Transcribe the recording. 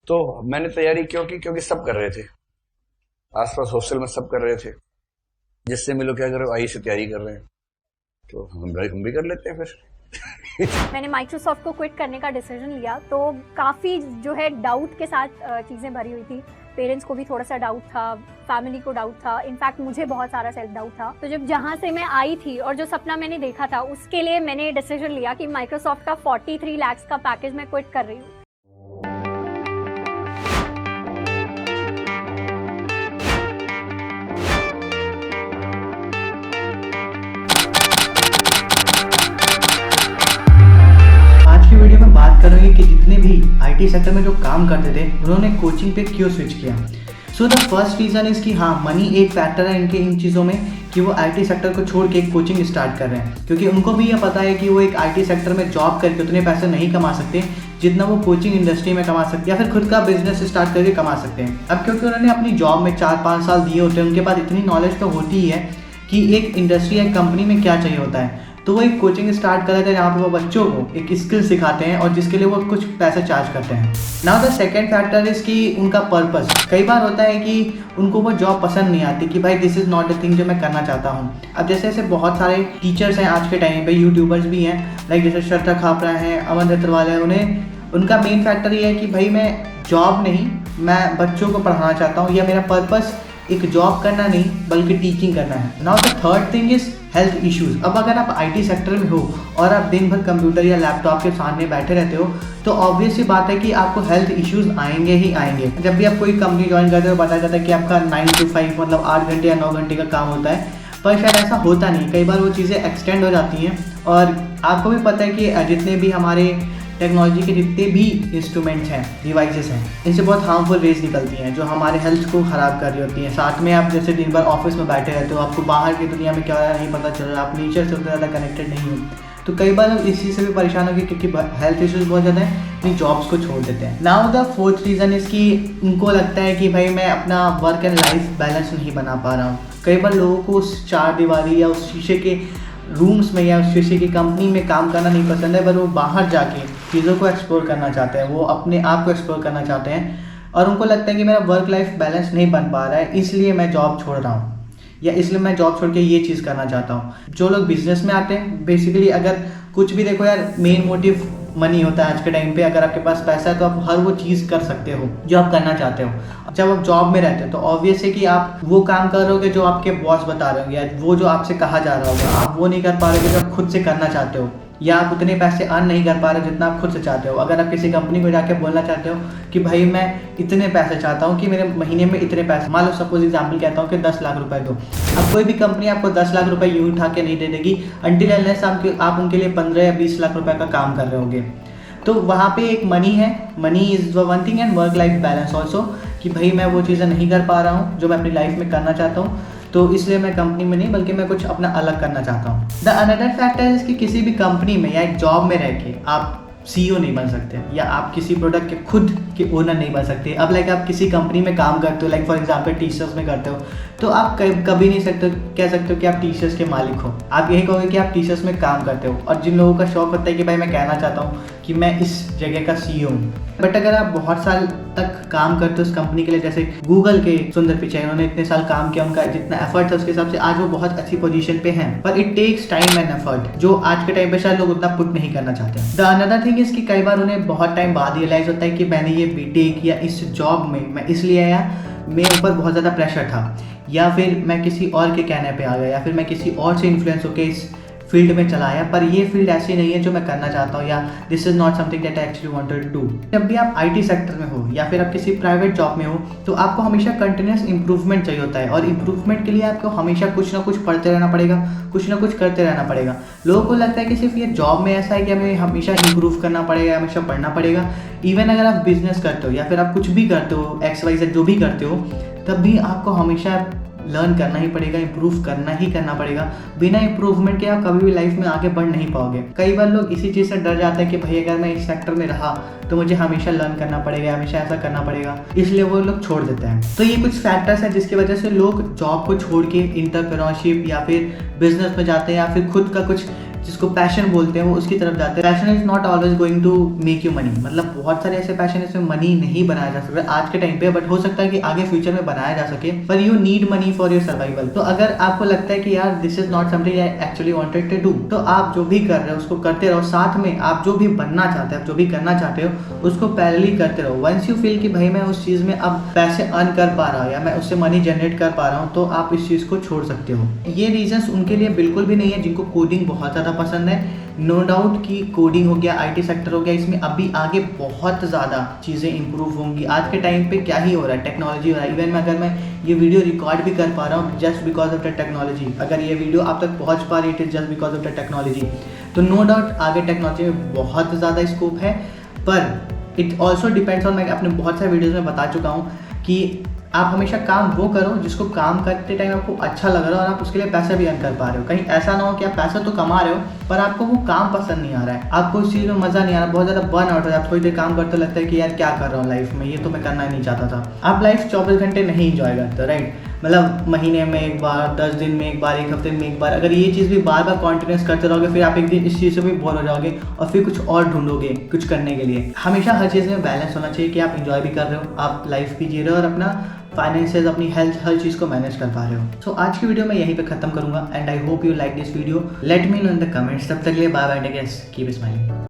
तो मैंने तैयारी क्यों की? क्योंकि सब कर रहे थे, आसपास हॉस्टल में सब कर रहे थे, जिससे मिलो क्या करो, आई से तैयारी कर रहे हैं, तो हम भी कर लेते हैं फिर। मैंने माइक्रोसॉफ्ट को क्विट करने का डिसीजन लिया तो काफ़ी जो है डाउट के साथ चीज़ें भरी हुई थी। पेरेंट्स को भी थोड़ा सा डाउट था, फैमिली को डाउट था, इनफैक्ट मुझे बहुत सारा सेल्फ डाउट था। तो जब जहाँ से मैं आई थी और जो सपना मैंने देखा था, उसके लिए मैंने डिसीजन लिया कि माइक्रोसॉफ्ट का 43 लाख का पैकेज मैं क्विट कर रही हूँ। आज की वीडियो में बात करेंगे कि जितने भी आईटी सेक्टर में जो काम करते थे उन्होंने कोचिंग पे क्यों स्विच किया। So the first reason is कि हाँ, मनी एक फैक्टर है इनके इन चीज़ों में कि वो आईटी सेक्टर को छोड़ के एक कोचिंग स्टार्ट कर रहे हैं, क्योंकि उनको भी ये पता है कि वो एक आईटी सेक्टर में जॉब करके उतने पैसे नहीं कमा सकते जितना वो कोचिंग इंडस्ट्री में कमा सकते या फिर खुद का बिजनेस स्टार्ट करके कमा सकते हैं। अब क्योंकि उन्होंने अपनी जॉब में 4-5 साल दिए होते हैं, उनके पास इतनी नॉलेज तो होती ही है कि एक इंडस्ट्री या कंपनी में क्या चाहिए होता है। तो वो एक कोचिंग स्टार्ट कर रहे थे जहाँ पे वो बच्चों को एक स्किल सिखाते हैं और जिसके लिए वो कुछ पैसे चार्ज करते हैं। Now the second factor is कि उनका पर्पस। कई बार होता है कि उनको वो जॉब पसंद नहीं आती कि भाई this is not the thing जो मैं करना चाहता हूँ। अब जैसे ऐसे बहुत सारे टीचर्स हैं आज के टाइम पे, यूट्यूबर्स भी हैं, लाइक जैसे श्रद्धा खापरा हैं, अमन दत्तरवाल है, उन्हें उनका मेन फैक्टर ये है कि भाई मैं जॉब नहीं, मैं बच्चों को पढ़ाना चाहता हूँ, या मेरा पर्पस एक जॉब करना नहीं बल्कि टीचिंग करना है। Now the third thing is health issues. अब अगर आप आईटी सेक्टर में हो और आप दिन भर कंप्यूटर या लैपटॉप के सामने बैठे रहते हो तो ऑब्वियस सी बात है कि आपको हेल्थ इश्यूज आएंगे ही आएंगे। जब भी आप कोई कंपनी ज्वाइन करते हो बताया जाता है कि आपका 9 to 5 मतलब 8 घंटे या 9 घंटे का काम होता है, पर शायद ऐसा होता नहीं। कई बार वो चीज़ें एक्सटेंड हो जाती हैं और आपको भी पता है कि जितने भी हमारे टेक्नोलॉजी के जितने भी इंस्ट्रूमेंट्स हैं, डिवाइसेस हैं, इनसे बहुत हार्मफुल रेज निकलती हैं जो हमारे हेल्थ को ख़राब कर रही होती हैं। साथ में आप जैसे दिन भर ऑफिस में बैठे रहते हो, आपको बाहर की दुनिया में क्या हो रहा है नहीं पता चल रहा, आप नेचर से उतना ज़्यादा कनेक्टेड नहीं हो, तो कई बार हम इस चीज़ से भी परेशान हो गए क्योंकि हेल्थ इश्यूज़ बहुत ज़्यादा हैं, अपनी जॉब्स को छोड़ देते हैं। Now the fourth reason is कि उनको लगता है कि भाई मैं अपना वर्क एंड लाइफ बैलेंस नहीं बना पा रहा हूँ। कई बार लोगों को उस चार दीवारी या उस शीशे के रूम्स में या उस शीशे की कंपनी में काम करना नहीं पसंद है, पर वो बाहर जाके चीज़ों को एक्सप्लोर करना चाहते हैं, वो अपने आप को एक्सप्लोर करना चाहते हैं और उनको लगता है कि मेरा वर्क लाइफ बैलेंस नहीं बन पा रहा है, इसलिए मैं जॉब छोड़ रहा हूँ या इसलिए मैं जॉब छोड़ के ये चीज़ करना चाहता हूँ। जो लोग बिजनेस में आते हैं, बेसिकली अगर कुछ भी देखो यार, मेन मोटिव मनी होता है आज के टाइम पे। अगर आपके पास पैसा है तो आप हर वो चीज़ कर सकते हो जो आप करना चाहते हो। जब आप जॉब में रहते हो तो ऑब्वियस है कि आप वो काम कर रहोगे जो आपके बॉस बता रहे होंगे या वो जो आपसे कहा जा रहा होगा, आप वो नहीं कर पा रहे जो आप खुद से करना चाहते हो, या आप उतने पैसे अर्न नहीं कर पा रहे जितना आप खुद से चाहते हो। अगर आप किसी कंपनी को जाके बोलना चाहते हो कि भाई मैं इतने पैसे चाहता हूँ कि मेरे महीने में इतने पैसे, मान लो सपोज एग्जांपल कहता हूँ कि 10 लाख रुपए दो, अब कोई भी कंपनी आपको 10 लाख रुपए यूँ उठा के नहीं दे देगी अनटिल अनलेस आप उनके लिए 15 या 20 लाख रुपए का काम कर रहे होगे। तो वहाँ पे एक मनी है, money is one thing and work life balance also, कि भाई मैं वो चीज़ें नहीं कर पा रहा हूँ जो मैं अपनी लाइफ में करना चाहता हूँ, तो इसलिए मैं कंपनी में नहीं बल्कि मैं कुछ अपना अलग करना चाहता हूँ। द अनदर फैक्टर इज कि किसी भी कंपनी में या एक जॉब में रह के आप CEO नहीं बन सकते या आप किसी प्रोडक्ट के खुद के ओनर नहीं बन सकते। अब लाइक आप किसी कंपनी में काम करते हो, लाइक फॉर एग्जांपल टी-शर्ट्स में करते हो, तो आप कभी नहीं कह सकते हो कि आप टी-शर्ट्स के मालिक हो। आप यही कहोगे कि आप टी-शर्ट्स में काम करते हो। और जिन लोगों का शौक होता है कि भाई मैं कहना चाहता हूँ कि मैं इस जगह का CEO हूँ, बट अगर आप बहुत साल तक काम करते हो उस कंपनी के लिए, जैसे गूगल के सुंदर पिचाई, उन्होंने इतने साल काम किया, उनका जितना एफर्ट था उसके हिसाब से आज वो बहुत अच्छी पोजीशन पे हैं, पर it takes time and effort जो आज के टाइम पे शायद लोग उतना पुट नहीं करना चाहते। द अनदर थिंग इज कि कई बार उन्हें बहुत टाइम बाद रियलाइज होता है कि मैंने ये बीटेक या इस जॉब में मैं इसलिए आया, मेरे ऊपर बहुत ज़्यादा प्रेशर था, या फिर मैं किसी और के कहने पे आ गया, या फिर मैं किसी और से इन्फ्लुएंस होकर इस फील्ड में चला आया, पर ये फील्ड ऐसी नहीं है जो मैं करना चाहता हूँ, या this is not something that I actually wanted to do. जब भी आप आईटी सेक्टर में हो या फिर आप किसी प्राइवेट जॉब में हो तो आपको हमेशा कंटिन्यूस इंप्रूवमेंट चाहिए होता है, और इंप्रूवमेंट के लिए आपको हमेशा कुछ ना कुछ पढ़ते रहना पड़ेगा, कुछ ना कुछ करते रहना पड़ेगा। लोगों को लगता है कि सिर्फ ये जॉब में ऐसा है कि हमें हमेशा इंप्रूव करना पड़ेगा, हमेशा पढ़ना पड़ेगा। इवन अगर आप बिजनेस करते हो या फिर आप कुछ भी करते हो, XYZ जो भी करते हो, तब भी आपको हमेशा लर्न करना ही पड़ेगा, इंप्रूव करना ही करना पड़ेगा। बिना इंप्रूवमेंट के आप कभी भी लाइफ में आगे बढ़ नहीं पाओगे। कई बार लोग इसी चीज़ से डर जाते हैं कि भाई अगर मैं इस सेक्टर में रहा तो मुझे हमेशा लर्न करना पड़ेगा, हमेशा ऐसा करना पड़ेगा, इसलिए वो लोग छोड़ देते हैं। तो ये कुछ फैक्टर्स हैं जिसकी वजह से लोग जॉब को छोड़ के एंटरप्रेन्योरशिप या फिर बिजनेस में जाते हैं या फिर खुद का कुछ जिसको पैशन बोलते हैं वो उसकी तरफ जाते हैं। Passion is not always going to make you money, मतलब बहुत सारे ऐसे पैशन इसमें मनी नहीं बनाया जा सकता आज के टाइम पे, बट हो सकता है कि आगे फ्यूचर में बनाया जा सके, पर you need money for your survival. तो अगर आपको लगता है कि यार this is not something I actually wanted to do, तो आप जो भी कर रहे हो उसको करते रहो, साथ में आप जो भी बनना चाहते हो, आप जो भी करना चाहते हो उसको पैरेलली करते रहो। वंस यू फील कि भाई मैं उस चीज में अब पैसे अर्न कर पा रहा हूँ या मैं उससे मनी जनरेट कर पा रहा हूँ, तो आप इस चीज को छोड़ सकते हो। ये रीजंस उनके लिए बिल्कुल भी नहीं है जिनको कोडिंग बहुत ज्यादा पसंद है। नो डाउट कि कोडिंग हो गया, आईटी सेक्टर हो गया, इसमें अभी आगे बहुत ज़्यादा चीज़ें इंप्रूव होंगी। आज के टाइम पे क्या ही हो रहा है, टेक्नोलॉजी हो रहा है। इवन मैं अगर मैं ये वीडियो रिकॉर्ड भी कर पा रहा हूँ just because of the technology, अगर ये वीडियो आप तक पहुँच पा रही है just because of the technology, तो नो डाउट आगे टेक्नोलॉजी में बहुत ज़्यादा स्कोप है। पर इट ऑल्सो डिपेंड्स ऑन, मैं अपने बहुत सारे वीडियोज़ में बता चुका हूँ कि आप हमेशा काम वो करो जिसको काम करते टाइम आपको अच्छा लग रहा है और आप उसके लिए पैसा भी अर्न कर पा रहे हो। कहीं ऐसा ना हो कि आप पैसा तो कमा रहे हो पर आपको वो काम पसंद नहीं आ रहा है, आपको उस चीज़ में मज़ा नहीं आ रहा, बहुत ज़्यादा बर्न आउट हो जाता है। थोड़ी देर काम करते लगता है कि यार क्या कर रहा हूँ लाइफ में, ये तो मैं करना ही नहीं चाहता था। आप लाइफ 24 घंटे नहीं इंजॉय करते, राइट? मतलब महीने में एक बार, 10 दिन में एक बार, एक हफ्ते में एक बार, अगर ये चीज़ भी बार बार कॉन्टिन्यूस करते रहोगे फिर आप एक दिन इस चीज़ से भी बोर हो जाओगे और फिर कुछ और ढूंढोगे कुछ करने के लिए। हमेशा हर चीज़ में बैलेंस होना चाहिए कि आप इंजॉय भी कर रहे हो, आप लाइफ भी जी रहे हो और अपना फाइनेंसेस, अपनी हेल्थ, हर चीज़ को मैनेज कर पा रहे हो। सो आज की वीडियो मैं यहीं पे खत्म करूंगा and I hope you like this video. Let me know in the comments. तब तक के लिए bye bye, take care, keep smiling.